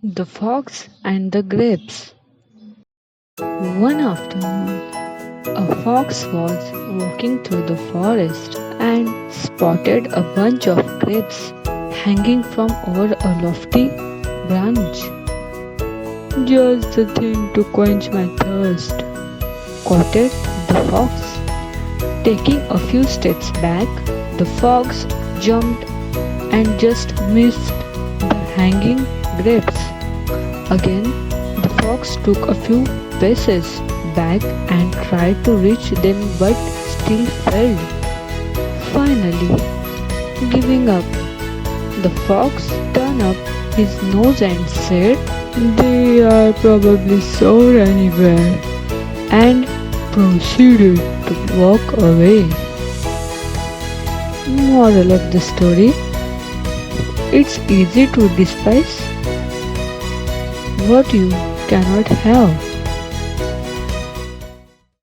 The Fox and the Grapes. One afternoon, a fox was walking through the forest and spotted a bunch of grapes hanging from over a lofty branch. Just the thing to quench my thirst, quoted the fox. Taking a few steps back, the fox jumped and just missed the hanging grapes. Again, the fox took a few paces back and tried to reach them but still failed. Finally, giving up, the fox turned up his nose and said, "They are probably sold anywhere," and proceeded to walk away. Moral of the story: it's easy to despise what you cannot have.